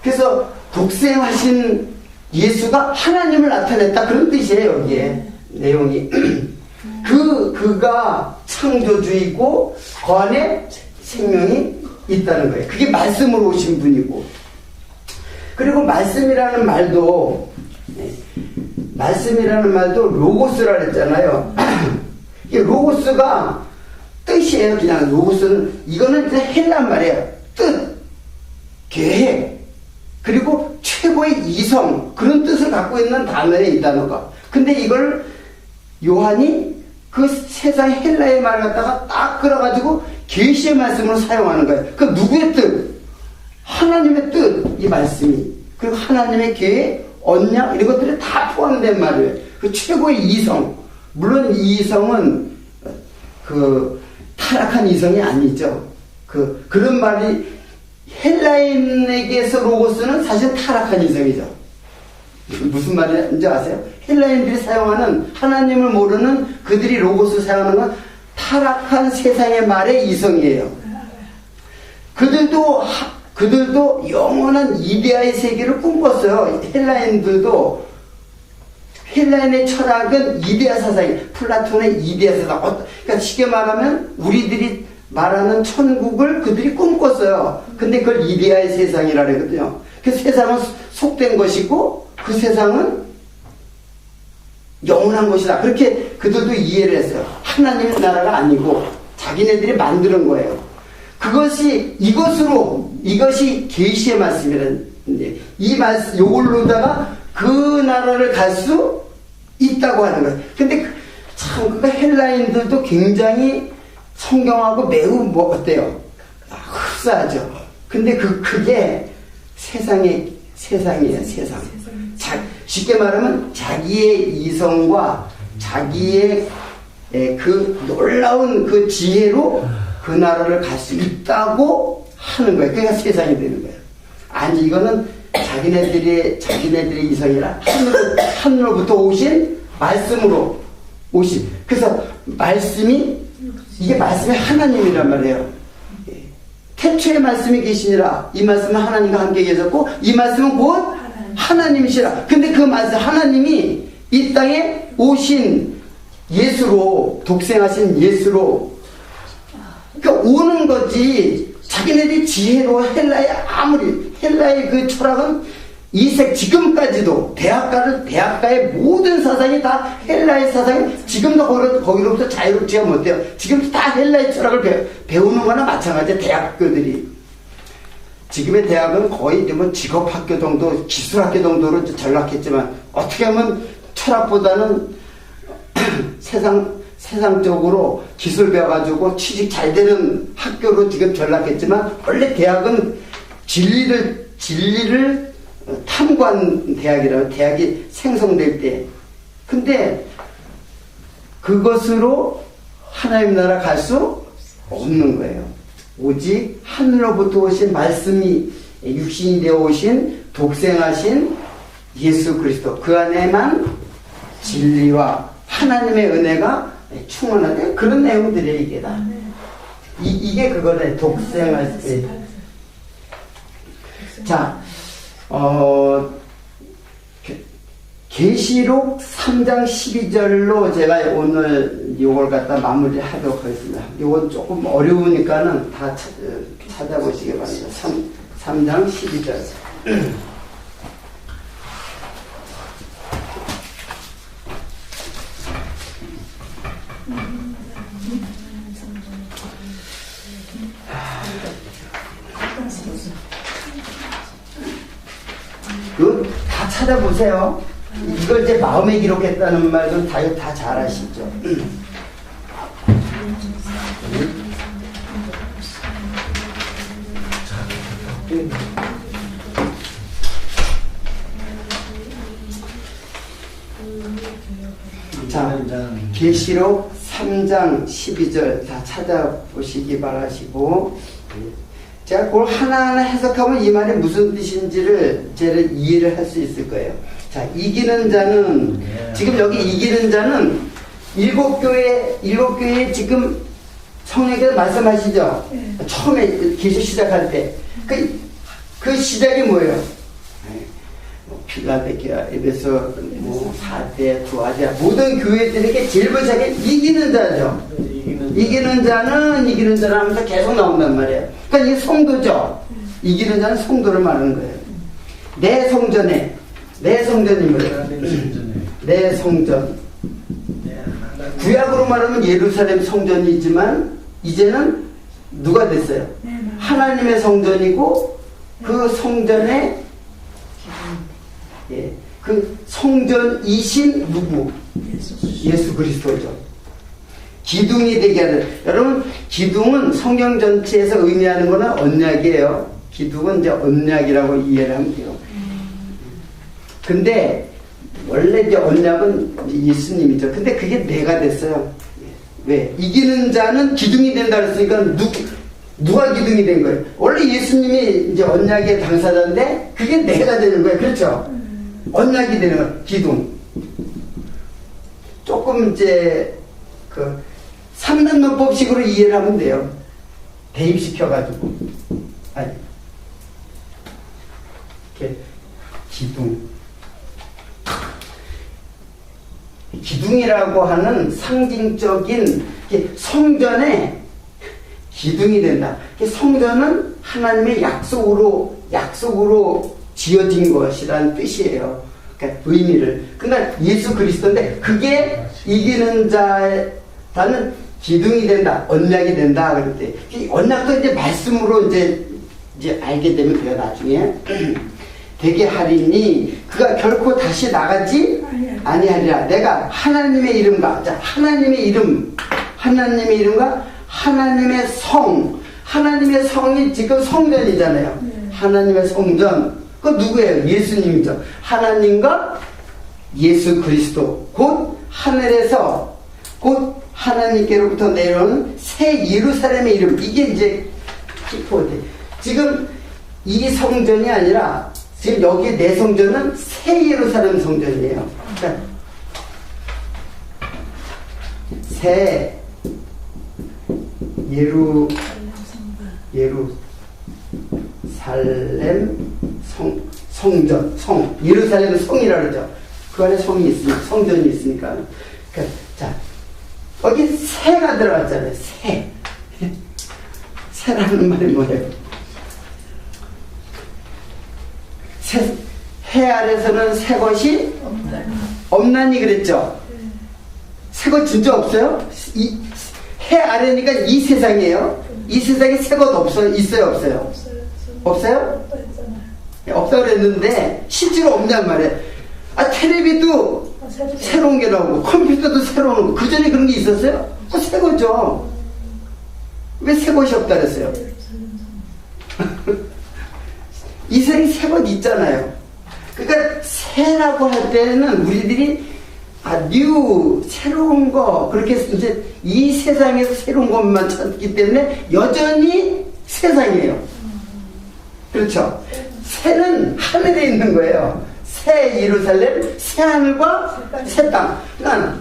A: 그래서 독생하신 예수가 하나님을 나타냈다 그런 뜻이에요. 여기에 내용이. 그가 창조주이고 그 안에 생명이 있다는 거예요. 그게 말씀으로 오신 분이고 그리고 말씀이라는 말도 로고스라 그랬잖아요. 이 로고스가 뜻이에요. 그냥 로고스는 이거는 그냥 헬란 말이에요. 뜻, 계획 그리고 최고의 이성 그런 뜻을 갖고 있는 단어예요. 이 단어가. 근데 이걸 요한이 그 세상 헬라의 말을 갖다가 딱 끌어가지고 계시의 말씀으로 사용하는 거예요. 그 누구의 뜻? 하나님의 뜻, 이 말씀이. 그리고 하나님의 계획, 언약 이런 것들이 다 포함된 말이에요. 그 최고의 이성. 물론 이 이성은 그 타락한 이성이 아니죠. 그런 말이 헬라인에게서 로고스는 사실 타락한 이성이죠. 무슨 말인지 아세요? 헬라인들이 사용하는 하나님을 모르는 그들이 로고스 사용하는 건 타락한 세상의 말의 이성이에요. 그들도 영원한 이데아의 세계를 꿈꿨어요. 헬라인의 철학은 이데아 사상이에요. 플라톤의 이데아 사상. 그러니까 쉽게 말하면 우리들이 말하는 천국을 그들이 꿈꿨어요. 근데 그걸 이데아의 세상이라 그러거든요. 그 세상은 속된 것이고 그 세상은 영원한 것이다. 그렇게 그들도 이해를 했어요. 하나님의 나라가 아니고 자기네들이 만드는 거예요. 이것이 계시의 말씀이라는데 이 말씀 요걸로다가 그 나라를 갈 수 있다고 하는 거예요. 근데 참 헬라인들도 굉장히 성경하고 매우 어때요? 흡사하죠. 근데 그게 세상이에요. 세상. 쉽게 말하면 자기의 이성과 자기의 그 놀라운 그 지혜로 그 나라를 갈 수 있다고 하는 거예요. 그러니까 세상이 되는 거예요. 아니 이거는 자기네들의 이성이라 하늘로부터 오신 말씀으로 오신. 그래서 이게 말씀이 하나님이란 말이에요. 태초에 말씀이 계시니라. 이 말씀은 하나님과 함께 계셨고 이 말씀은 곧 하나님이시라. 근데 그 말씀 하나님이 이 땅에 오신 예수로, 독생하신 예수로 그러니까 오는 거지. 자기네들이 지혜로 헬라의 그 철학은 이색 지금까지도 대학가의 모든 사상이 다 헬라의 사상이 지금도 거기로부터 자유롭지가 못해요. 지금도 다 헬라의 철학을 배우는 거나 마찬가지예요. 대학교들이. 지금의 대학은 거의 뭐 직업학교 정도, 기술학교 정도로 전락했지만 어떻게 하면 철학보다는 세상적으로 기술 배워가지고 취직 잘 되는 학교로 지금 전락했지만 원래 대학은 진리를 탐구한 대학이라고 대학이 생성될 때 근데 그것으로 하나님 나라 갈 수 없는 거예요. 오직 하늘로부터 오신 말씀이 육신이 되어 오신 독생하신 예수 그리스도 그 안에만 진리와 하나님의 은혜가 충만하대 그런 내용들이에요. 이게 다 이게 그거네. 독생하신 자 계시록 3장 12절로 제가 오늘 이걸 갖다 마무리하도록 하겠습니다. 이건 조금 어려우니까는 다 찾아보시기 바랍니다. 3장 12절. 다 찾아보세요. 이걸 이제 마음에 기록했다는 말은 다 잘 아시죠. 자, 계시록 3장 12절 다 찾아보시기 바라시고 제가 그걸 하나하나 해석하면 이 말이 무슨 뜻인지를 제가 이해를 할 수 있을 거예요. 자, 이기는 자는 지금 여기 이기는 자는 일곱 교회에 지금 성령께서 말씀하시죠. 처음에 계시 시작할 때 그 시작이 뭐예요? 필라델피아, 에베소, 사대, 두아디아 모든 교회들에게 제일 먼저 이기는 자죠. 이기는 자는 하면서 계속 나온단 말이에요. 그러니까 이게 성도죠. 이기는 자는 성도를 말하는 거예요. 내 성전이 뭐예요? 내 성전. 구약으로 말하면 예루살렘 성전이지만 이제는 누가 됐어요? 하나님의 성전이고 그 성전에 그 성전이신 누구? 예수 그리스도죠. 기둥이 되게 하는. 여러분, 기둥은 성경 전체에서 의미하는 거는 언약이에요. 기둥은 이제 언약이라고 이해를 하면 돼요. 근데 원래 이제 언약은 예수님이죠. 근데 그게 내가 됐어요. 왜? 이기는 자는 기둥이 된다 그랬으니까 누가 기둥이 된 거예요? 원래 예수님이 이제 언약의 당사자인데 그게 내가 되는 거예요. 그렇죠? 언약이 되는 거예요. 기둥. 조금 이제 그 3단론법식으로 이해를 하면 돼요. 대입시켜가지고. 아니. 이렇게 기둥. 기둥이라고 하는 상징적인 성전의 기둥이 된다. 성전은 하나님의 약속으로 지어진 것이라는 뜻이에요. 그러니까 의미를. 그러니까 예수 그리스도인데 그게 이기는 자는 기둥이 된다, 언약이 된다 그럴 때 언약도 이제 말씀으로 이제 알게 되면 돼요. 나중에 되게 하리니 그가 결코 다시 나가지 아니하리라. 내가 하나님의 이름과 하나님의 이름과 하나님의 하나님의 성이 지금 성전이잖아요. 하나님의 성전. 그 누구예요? 예수님이죠. 하나님과 예수 그리스도 곧 하늘에서 곧 하나님께로부터 내려오는 새 예루살렘의 이름. 이게 이제 키포드. 지금 이 성전이 아니라 지금 여기 내 성전은 새 예루살렘 성전이에요. 그러니까 새 성전, 예루살렘 성이라 그러죠. 그 안에 성이 있으니까, 성전이 있으니까. 자, 여기 새가 들어갔잖아요. 새라는 말이 뭐예요? 해 아래서는 새 것이 없나니 그랬죠? 새 것 진짜 없어요? 해 아래니까 이 세상이에요. 이 세상에 새 것 없어요? 있어요? 없어요? 없어요? 없다고 그랬는데 실제로 없냔 말이에요. 텔레비도 새로운 게 나오고 컴퓨터도 새로운 거. 그 전에 그런 게 있었어요? 새 거죠. 왜 새 것이 없다 그랬어요? 이 세상에 새 것 있잖아요. 그러니까 새라고 할 때는 우리들이 새로운 거 그렇게 이제 이 세상에서 새로운 것만 찾기 때문에 여전히 세상이에요. 그렇죠? 새는 하늘에 있는 거예요. 새 예루살렘, 새 하늘과 새 땅. 그러니까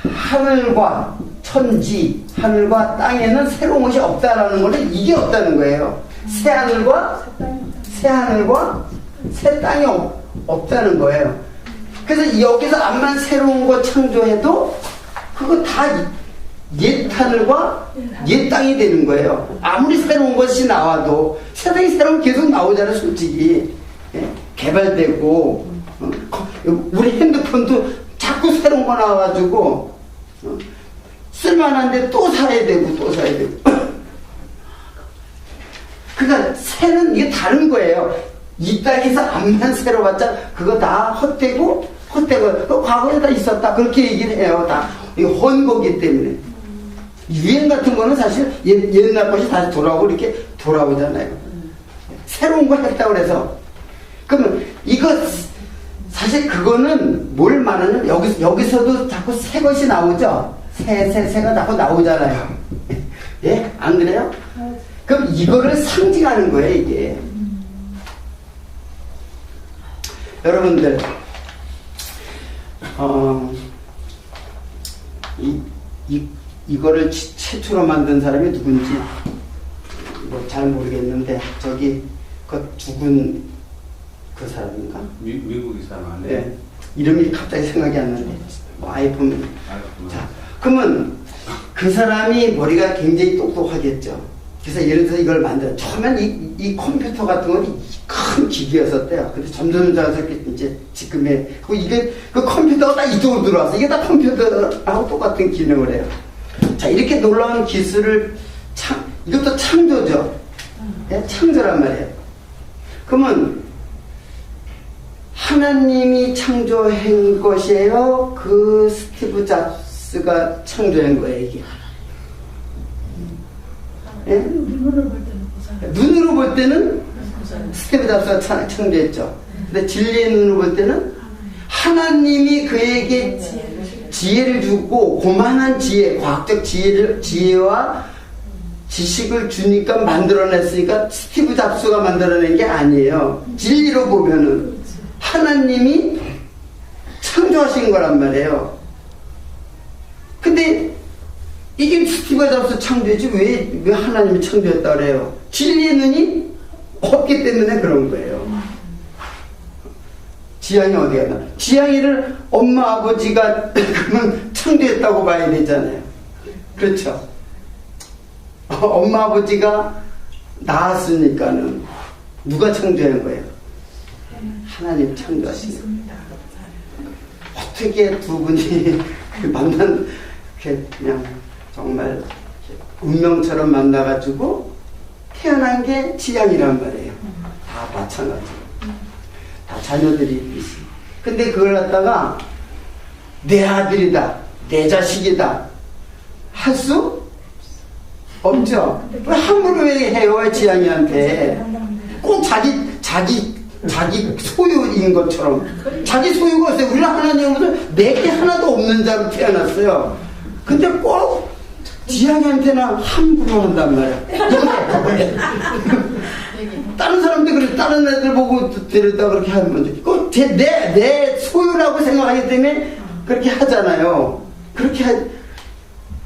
A: 하늘과 천지, 하늘과 땅에는 새로운 것이 없다라는 거는 이게 없다는 거예요. 새 하늘과 새 땅이 없다는 거예요. 그래서 여기서 암만 새로운 거 창조해도 그거 다 옛 하늘과 옛 땅이 되는 거예요. 아무리 새로운 것이 나와도 세상이 새로운 게 계속 나오잖아요. 솔직히 개발되고 우리 핸드폰도 자꾸 새로운 거 나와가지고 쓸만한데 또 사야 되고 그러니까 새는 이게 다른 거예요. 이 땅에서 암만 새로 봤자 그거 다 헛되고 과거에 다 있었다 그렇게 얘기를 해요. 다 이거 헌거기 때문에 유행 같은 거는 사실 옛날 것이 다시 돌아오고 이렇게 돌아오잖아요. 새로운 걸 했다고 해서 그러면 이거 사실 그거는 뭘 말하냐면 여기서도 자꾸 새 것이 나오죠. 새가 자꾸 나오잖아요. 예? 안 그래요? 그럼 이거를 상징하는 거예요, 이게. 여러분들, 이거를 최초로 만든 사람이 누군지 잘 모르겠는데 저기 그 죽은 그 사람인가?
C: 미국이 사람 아니에요?
A: 네. 이름이 갑자기 생각이 안 나는데 아이폰. 자, 그러면 그 사람이 머리가 굉장히 똑똑하겠죠. 그래서 예를 들어서 이걸 만들어. 처음엔 이 컴퓨터 같은 건 큰 기기였었대요. 근데 점점 이제 지금의 이게 그 컴퓨터가 다 이쪽으로 들어와서 이게 다 컴퓨터하고 똑같은 기능을 해요. 자, 이렇게 놀라운 기술을 이것도 창조죠. 네? 창조란 말이에요. 그러면 하나님이 창조한 것이에요? 그 스티브 잡스가 창조한 거예요, 이게? 네? 눈으로 볼 때는 스티브 잡스가 창조했죠. 근데 진리의 눈으로 볼 때는 하나님이 그에게 지혜를 주고 고만한 지혜, 과학적 지혜와 지식을 주니까 만들어냈으니까 스티브 잡스가 만들어낸 게 아니에요. 진리로 보면은 하나님이 창조하신 거란 말이에요. 근데 이게 스티브 잡스 창조했지 왜 하나님이 창조했다 그래요? 진리의 눈이 없기 때문에 그런 거예요. 지향이 어디 갔나? 지향이를 엄마 아버지가 그러면 창조했다고 봐야 되잖아요. 그렇죠? 엄마 아버지가 낳았으니까는 누가 창조한 거예요? 하나님 창조하신 겁니다. 어떻게 두 분이 만난 그냥 정말 운명처럼 만나가지고 태어난 게 지향이란 말이에요. 다 마찬가지로. 다 자녀들이 있듯이. 근데 그걸 갖다가 내 아들이다, 내 자식이다 할 수 없죠. 왜 함부로 왜 해요, 지향이한테? 꼭 자기 소유인 것처럼. 자기 소유가 없어요. 우리는 하나님으로서 내게 하나도 없는 자로 태어났어요. 근데 꼭 지향이한테는 함부로 한단 말이야. 다른 사람들 그래, 다른 애들 보고 데려다 그렇게 하면 꼭 내 소유라고 생각하기 때문에 그렇게 하잖아요. 그렇게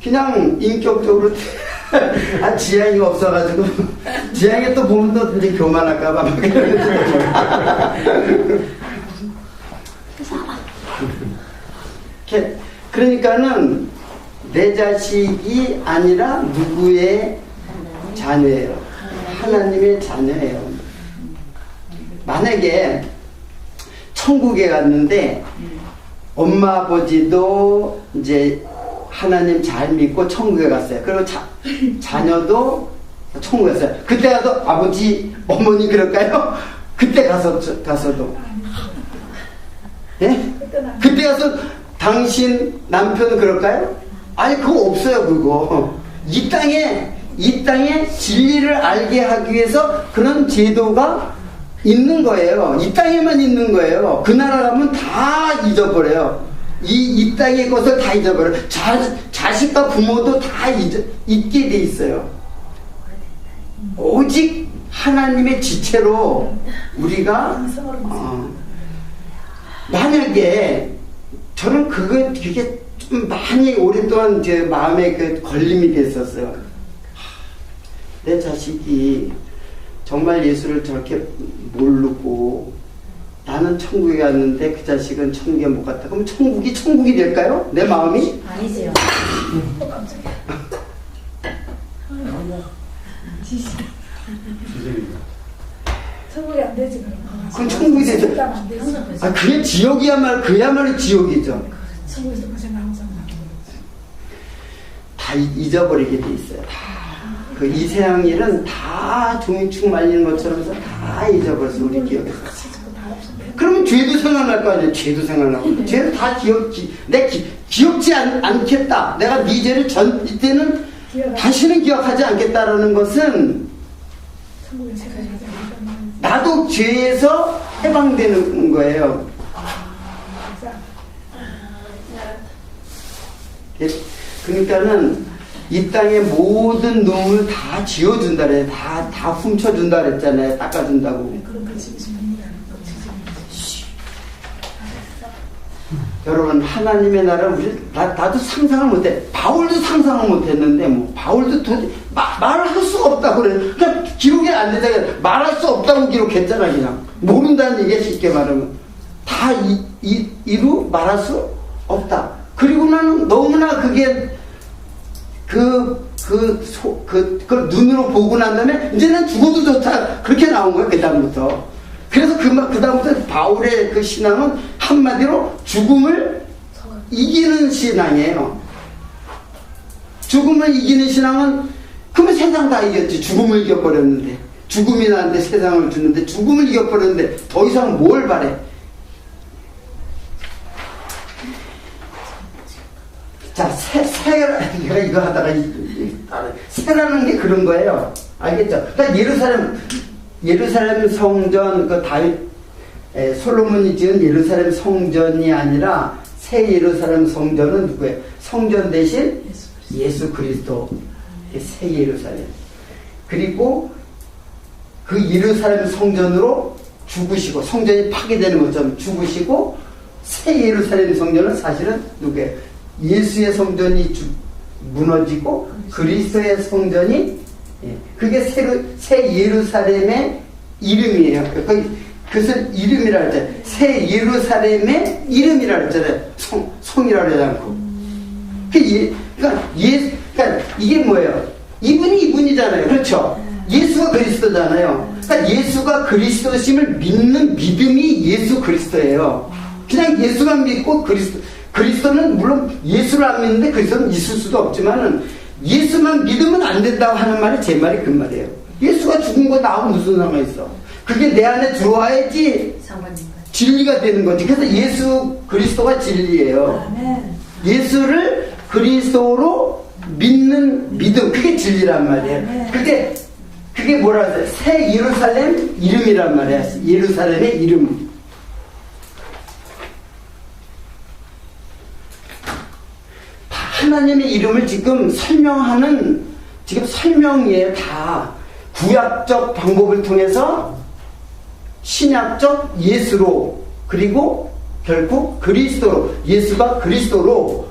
A: 그냥 인격적으로 아 지향이 없어가지고 지향이 또 보면 또 이제 교만할까봐 막 그러니까는 내 자식이 아니라 누구의 자녀예요? 하나님의 자녀예요. 만약에 천국에 갔는데 엄마 아버지도 이제 하나님 잘 믿고 천국에 갔어요. 그리고 자녀도 천국에 갔어요. 그때 가서 아버지, 어머니 그럴까요? 그때 가서도. 예? 그때 가서 당신 남편 그럴까요? 아니 그거 없어요. 그거 이 땅에 진리를 알게 하기 위해서 그런 제도가 있는 거예요. 이 땅에만 있는 거예요. 그 나라 가면 다 잊어버려요. 이 땅의 것을 다 잊어버려요. 자식과 부모도 다 잊게 돼 있어요. 오직 하나님의 지체로 우리가 만약에 저는 그게 좀 많이 오랫동안 제 마음에 그 걸림이 됐었어요. 내 자식이 정말 예수를 저렇게 모르고 나는 천국에 갔는데 그 자식은 천국에 못 갔다. 그럼 천국이 될까요? 내 마음이?
B: 아니지요.
C: 천국이 안 되지
A: 그럼 천국이 되죠. 아 그게 지옥이야말로 그야말로 지옥이죠.
C: 천국에서 고생 나오잖아.
A: 다 잊어버리게 돼 있어요. 그 이세상 일은 다 종이축 말리는 것처럼 해서 다 잊어버려서 우리 기억에. 그러면 죄도 생각날 거 아니에요. 죄도 생각나고. 죄를 다 기억지 않겠다. 내가 네 죄를 이때는 다시는 기억하지 않겠다라는 것은 나도 죄에서 해방되는 거예요. 그러니까는 이 땅의 모든 놈을 다 지워준다 그래. 다 훔쳐준다 그랬잖아요. 닦아준다고. 여러분 하나님의 나라를 나도 상상을 못해. 바울도 상상을 못했는데 뭐 바울도 말을 할 수가 없다고 그래. 그냥 기록이 안 되잖아요. 말할 수 없다고 기록했잖아. 그냥 모른다는 얘기야. 쉽게 말하면 다 이루 말할 수 없다. 그리고 나는 너무나 그게 그걸 눈으로 보고 난 다음에 이제는 죽어도 좋다. 그렇게 나온 거예요. 그 다음부터. 그래서 그 다음부터 바울의 그 신앙은 한마디로 죽음을 이기는 신앙이에요. 죽음을 이기는 신앙은 그러면 세상 다 이겼지. 죽음을 이겨버렸는데 죽음이 나한테 세상을 주는데 죽음을 이겨버렸는데 더 이상 뭘 바래. 자, 내가 이거 하다가 새라는 게 그런 거예요. 알겠죠? 그러니까 예루살렘 성전, 그 솔로몬이 지은 예루살렘 성전이 아니라 새 예루살렘 성전은 누구예요? 성전 대신 예수 그리스도. 새 예루살렘. 그리고 그 예루살렘 성전으로 죽으시고, 성전이 파괴되는 것처럼 죽으시고, 새 예루살렘 성전은 사실은 누구예요? 예수의 성전이 무너지고 그리스도의 성전이, 그게 새 예루살렘의 이름이에요. 그것을 이름이라 했잖아요. 새 예루살렘의 이름이라 했잖아요. 성이라 하지 않고. 그러니까 이게 뭐예요? 이분이잖아요. 그렇죠? 예수가 그리스도잖아요. 그러니까 예수가 그리스도심을 믿는 믿음이 예수 그리스도예요. 그냥 예수만 믿고 그리스도는 물론 예수를 안 믿는데 그리스도는 있을 수도 없지만은 예수만 믿으면 안 된다고 하는 말이 제 말이 그 말이에요. 예수가 죽은 거 나하고 무슨 상관이 있어? 그게 내 안에 들어와야지 진리가 되는 거지. 그래서 예수 그리스도가 진리예요. 예수를 그리스도로 믿는 믿음, 그게 진리란 말이에요. 그게 뭐라 하세요? 새 예루살렘 이름이란 말이야. 예루살렘의 이름. 하나님의 이름을 지금 설명이에요. 다 구약적 방법을 통해서 신약적 예수로, 그리고 결국 그리스도로, 예수가 그리스도로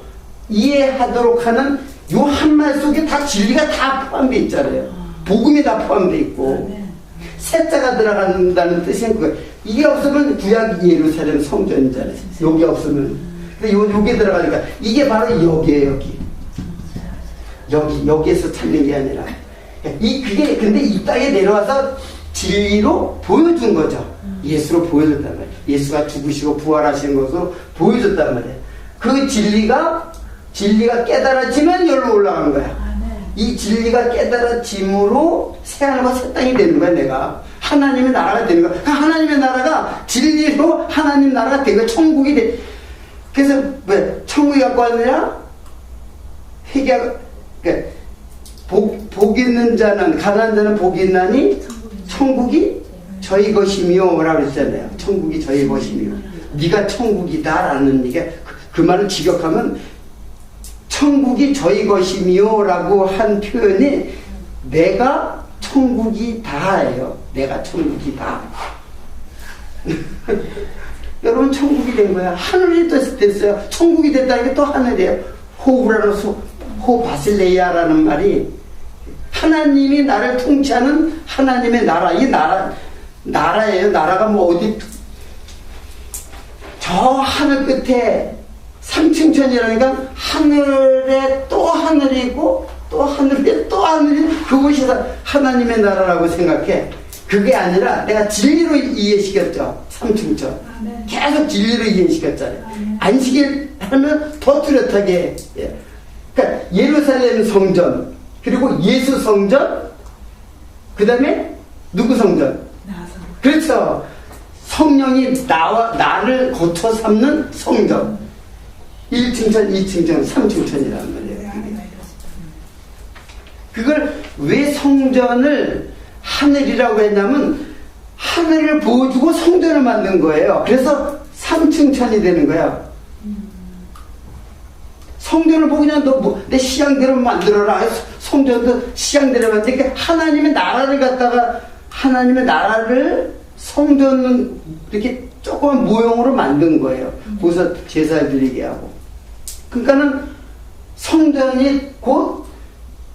A: 이해하도록 하는 요 한 말 속에 다 진리가 다 포함되어 있잖아요. 복음이 다 포함되어 있고 세자가 들어간다는 뜻은 그거예요. 이게 없으면 구약 예루살렘 성전이잖아요. 여기 없으면. 근데 요게 들어가니까 이게 바로 여기에요. 여기에서 찾는 게 아니라 그게 근데 이 땅에 내려와서 진리로 보여준 거죠. 예수로 보여줬단 말이에요. 예수가 죽으시고 부활하신 것으로 보여줬단 말이에요. 그 진리가 깨달아지면 여기로 올라간 거야. 이 진리가 깨달아짐으로 새하늘과 새 땅이 되는 거야. 내가 하나님의 나라가 되는 거야. 그 하나님의 나라가 진리로 하나님 나라가 된 거야. 천국이 돼. 그래서 왜 천국이 갖고 왔느냐? 그러니까 복 있는 자는, 가난한 자는 복이 있나니 천국이 저희 것이며 라고 그랬잖아요. 천국이 저희 것이며. 네가 천국이다 라는 얘기가 그 말을 직역하면 천국이 저희 것이며 라고 한 표현이 내가 천국이다예요. 내가 천국이다. 여러분 천국이 된 거야. 하늘이 됐어요. 천국이 됐다는 게 또 하늘이에요. 호 바실레이아라는 말이 하나님이 나를 통치하는 하나님의 나라. 이 나라예요. 나라가 뭐 어디 저 하늘 끝에 삼층천이라니까 하늘에 또 하늘이 있고 또 하늘에 또 하늘이 그곳이 하나님의 나라라고 생각해. 그게 아니라 내가 진리로 이해시켰죠. 삼층천. 계속 진리로 이해시켰잖아요. 안식일 하면 더 뚜렷하게. 그러니까 예루살렘 성전, 그리고 예수 성전, 그 다음에 누구 성전? 그렇죠. 성령이 나를 거쳐 삼는 성전. 1층천, 2층천, 3층천이란 말이에요. 그걸 왜 성전을 하늘이라고 했냐면 하늘을 보여주고 성전을 만든 거예요. 그래서 3층천이 되는 거예요. 성전을 보고 그냥 내 시향대로 만들어라. 성전도 시향대로 만드니까 하나님의 나라를 갖다가 하나님의 나라를 성전은 이렇게 조그만 모형으로 만든 거예요. 거기서 제사 드리게 하고. 그러니까는 성전이 곧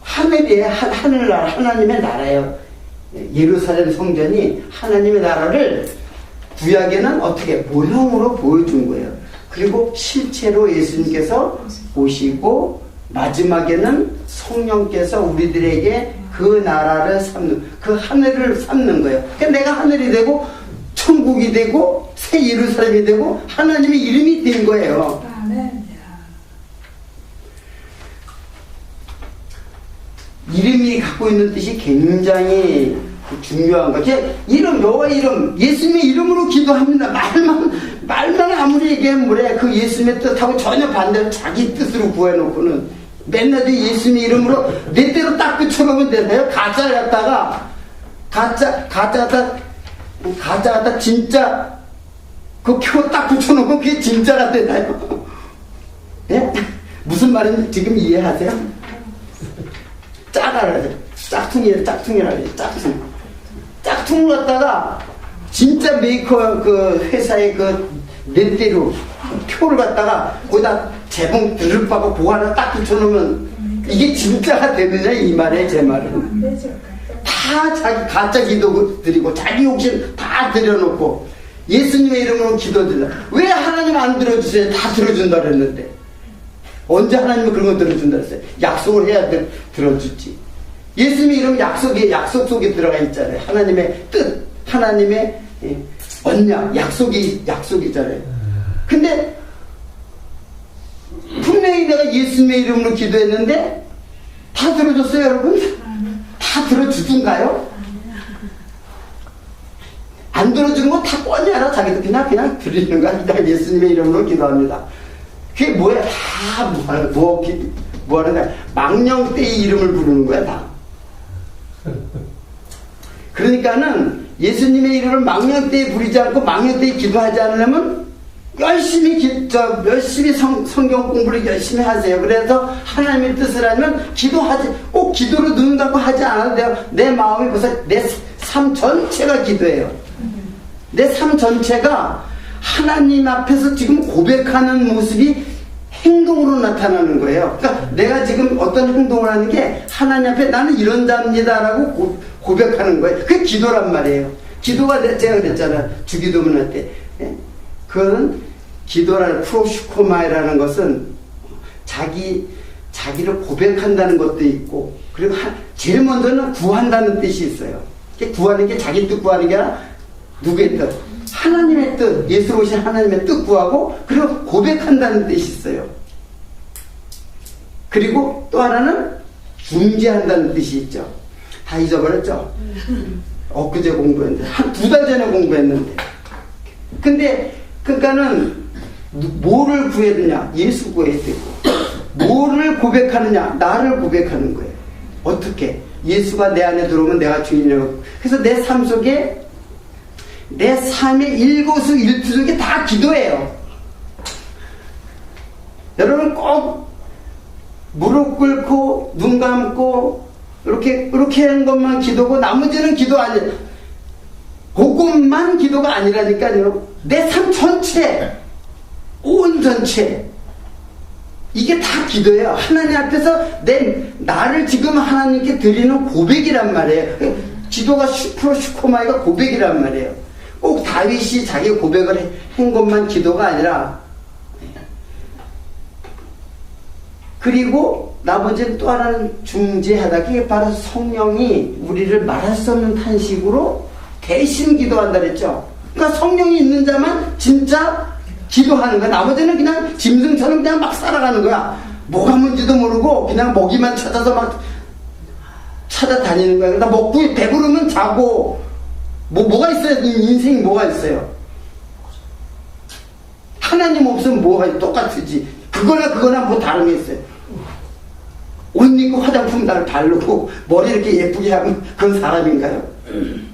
A: 하늘이에요. 하늘나라, 하나님의 나라예요. 예루살렘 성전이 하나님의 나라를 구약에는 어떻게 모형으로 보여준 거예요. 그리고 실제로 예수님께서 오시고 마지막에는 성령께서 우리들에게 그 나라를 삼는, 그 하늘을 삼는 거예요. 그러니까 내가 하늘이 되고 천국이 되고 새 예루살렘이 되고 하나님의 이름이 된 거예요. 이름이 갖고 있는 뜻이 굉장히 중요한 거지. 여호와 이름, 예수님의 이름으로 기도합니다. 말만 아무리 얘기하면 뭐래. 그 예수님의 뜻하고 전혀 반대로 자기 뜻으로 구해놓고는 맨날 예수님의 이름으로 내 대로 딱 붙여놓으면 되나요? 가짜 갖다 진짜 그 표 딱 붙여놓으면 그게 진짜가 되나요? 예? 무슨 말인지 지금 이해하세요? 짝퉁이라 그래. 짝퉁을 갖다가 진짜 메이커 그 회사의 그 넷대로 표를 갖다가 거기다 재봉 드립하고 보관을 딱 붙여놓으면 이게 진짜가 되느냐 이 말이에요. 제 말은 다 자기 가짜 기도 드리고 자기 욕심 다 들여놓고 예수님의 이름으로 기도 드려. 왜 하나님 안 들어주세요? 다 들어준다 그랬는데 언제 하나님은 그런 거 들어준다 그랬어요? 약속을 해야 들어주지. 예수님의 이름은 약속 속에 들어가 있잖아요. 하나님의 뜻, 하나님의 언약, 약속이 있잖아요. 근데 분명히 내가 예수님의 이름으로 기도했는데 다 들어줬어요, 여러분? 다 들어주던가요? 안 들어주는 거 다 뻔히 알아. 자기도 그냥 드리는 거야. 그냥 예수님의 이름으로 기도합니다. 그게 뭐야? 다 뭐 하는 거야? 망령때의 이름을 부르는 거야, 다. 그러니까는 예수님의 이름을 망령때에 부르지 않고 망령때에 기도하지 않으려면 열심히 성경 공부를 열심히 하세요. 그래서 하나님의 뜻을 알면 꼭 기도로 눈감고 하지 않아도 돼요. 내 마음이 벌써 내 삶 전체가 기도예요. 내 삶 전체가 하나님 앞에서 지금 고백하는 모습이 행동으로 나타나는 거예요. 그러니까 내가 지금 어떤 행동을 하는 게 하나님 앞에 나는 이런 자입니다라고 고백하는 거예요. 그게 기도란 말이에요. 기도가 제가 그랬잖아요. 주기도문 할 때. 예? 그거는 기도라는 프로슈코마이라는 것은 자기를 고백한다는 것도 있고, 그리고 제일 먼저는 구한다는 뜻이 있어요. 구하는 게 자기 뜻 구하는 게 아니라 누구의 뜻? 하나님의 뜻, 예수로 오신 하나님의 뜻 구하고, 그리고 고백한다는 뜻이 있어요. 그리고 또 하나는 중재한다는 뜻이 있죠. 다 잊어버렸죠? 엊그제 공부했는데, 한 2달 전에 공부했는데. 근데, 그러니까는, 뭐를 구해야 되냐? 예수 구해야 되고. 뭐를 고백하느냐? 나를 고백하는 거예요. 어떻게? 예수가 내 안에 들어오면 내가 주인이라고. 그래서 내 삶 속에, 내 삶의 일거수 일투 속에 다 기도예요. 여러분 꼭 무릎 꿇고 눈 감고 이렇게 하는 것만 기도고 나머지는 기도 아니에요. 그것만 기도가 아니라니까요. 내 삶 전체, 온 전체 이게 다 기도예요. 하나님 앞에서 나를 지금 하나님께 드리는 고백이란 말이에요. 기도가 슈코마이가 고백이란 말이에요. 꼭 다윗이 자기 고백을 한 것만 기도가 아니라, 그리고 나머지는 또 하나는 중재하다. 그게 바로 성령이 우리를 말할 수 없는 탄식으로 대신 기도한다 그랬죠. 그러니까 성령이 있는 자만 진짜 기도하는 거야. 나머지는 그냥 짐승처럼 그냥 막 살아가는 거야. 뭐가 뭔지도 모르고 그냥 먹이만 찾아서 막 찾아다니는 거야. 그러니까 먹고 배부르면 자고, 뭐가 있어요? 인생이 뭐가 있어요? 하나님 없으면 뭐가 똑같지. 그거나 뭐 다름이 있어요. 옷 입고 화장품 날 바르고 머리 이렇게 예쁘게 하면 그런 사람인가요?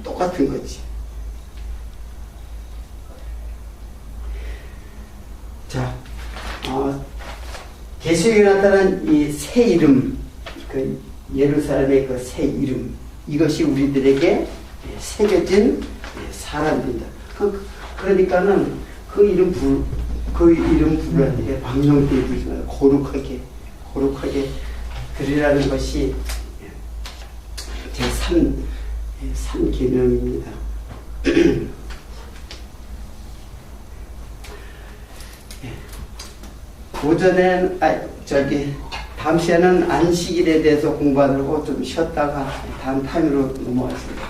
A: 똑같은 거지. 자, 계시록에 나타난 이 새 이름, 그 예루살렘의 그 새 이름, 이것이 우리들에게 새겨진 사람입니다. 그러니까는 그 이름 부르는 게 방정되게 부르지 말고 거룩하게 그리라는 것이 제 3계명입니다. 다음 시간은 안식일에 대해서 공부하려고 좀 쉬었다가 다음 타임으로 넘어가겠습니다.